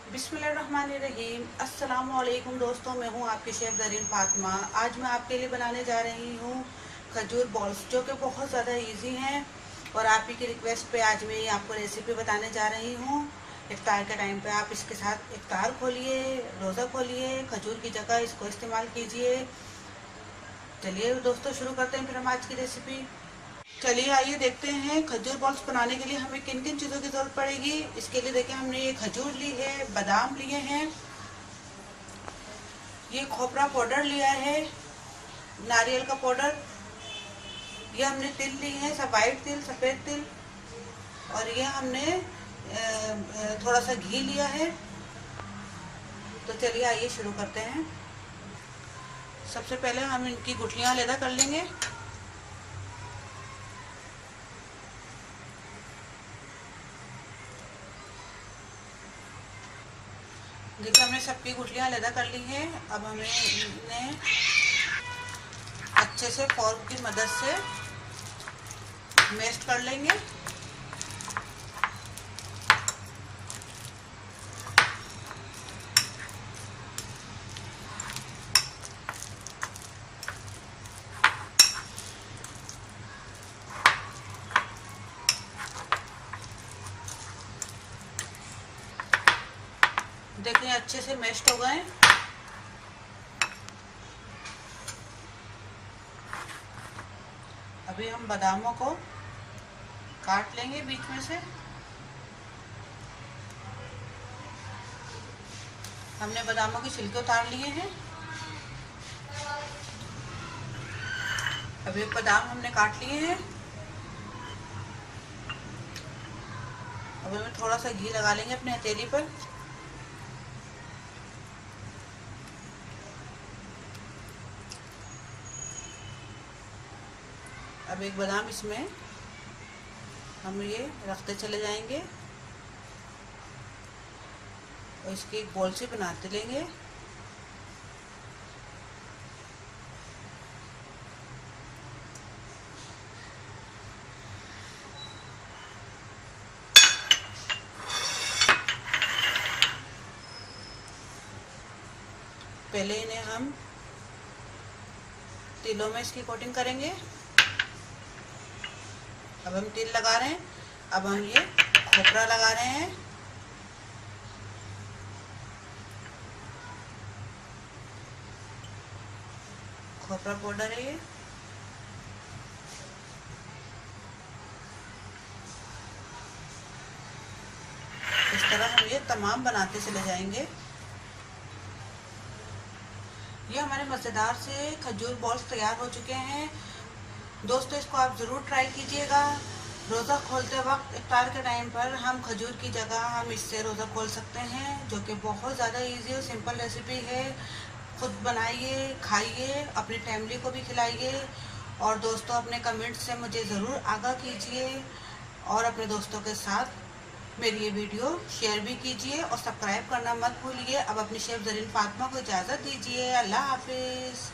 बिस्मिल्लाहिर्रहमानिर्रहीम। अस्सलाम वालेकुम दोस्तों, मैं हूं आपकी शेफ़ ज़रीन फातिमा। आज मैं आपके लिए बनाने जा रही हूं खजूर बॉल्स, जो कि बहुत ज़्यादा इजी हैं। और आप ही की रिक्वेस्ट पे आज मैं आपको रेसिपी बताने जा रही हूं। इफ्तार के टाइम पे आप इसके साथ इफ्तार खोलिए, रोज़ा खोलिए, खजूर की जगह इसको इस्तेमाल कीजिए। चलिए दोस्तों, शुरू करते हैं फिर हम आज की रेसिपी। चलिए आइए देखते हैं खजूर बॉल्स बनाने के लिए हमें किन किन चीज़ों की ज़रूरत पड़ेगी। इसके लिए देखिए, हमने ये खजूर ली है, बादाम लिए हैं, ये खोपरा पाउडर लिया है, नारियल का पाउडर, ये हमने तिल ली है, वाइट तिल, सफ़ेद तिल, और ये हमने थोड़ा सा घी लिया है। तो चलिए आइए शुरू करते हैं। सबसे पहले हम इनकी गुठलियाँ अलग कर लेंगे। देखिए, हमने सबकी गुठलियाँ अलग कर ली हैं। अब हमें इन्हें अच्छे से फोर्क की मदद से मैश कर लेंगे। देखिए, अच्छे से मैश्ड हो गए। अभी हम बादामों को काट लेंगे बीच में से। हमने बादामों के छिलके उतार लिए हैं। अभी बादाम हमने काट लिए हैं। अब हमें थोड़ा सा घी लगा लेंगे अपने हथेली पर। अब एक बादाम इसमें हम ये रखते चले जाएंगे और इसकी एक बॉल से बनाते लेंगे। पहले इन्हें हम तिलों में इसकी कोटिंग करेंगे। अब हम तिल लगा रहे हैं। अब हम ये खोपरा लगा रहे हैं। खोपरा पाउडर है ये। इस तरह हम ये तमाम बनाते चले जाएंगे। ये हमारे मज़ेदार से खजूर बॉल्स तैयार हो चुके हैं। दोस्तों, इसको आप ज़रूर ट्राई कीजिएगा। रोज़ा खोलते वक्त इफ्तार के टाइम पर हम खजूर की जगह हम इससे रोज़ा खोल सकते हैं, जो कि बहुत ज़्यादा इजी और सिंपल रेसिपी है। खुद बनाइए, खाइए, अपनी फैमिली को भी खिलाइए। और दोस्तों, अपने कमेंट से मुझे ज़रूर आगाह कीजिए और अपने दोस्तों के साथ मेरी ये वीडियो शेयर भी कीजिए और सब्सक्राइब करना मत भूलिए। अब अपनी शेफ़ ज़रीन फातिमा को इजाज़त दीजिए। अल्लाह हाफिज़।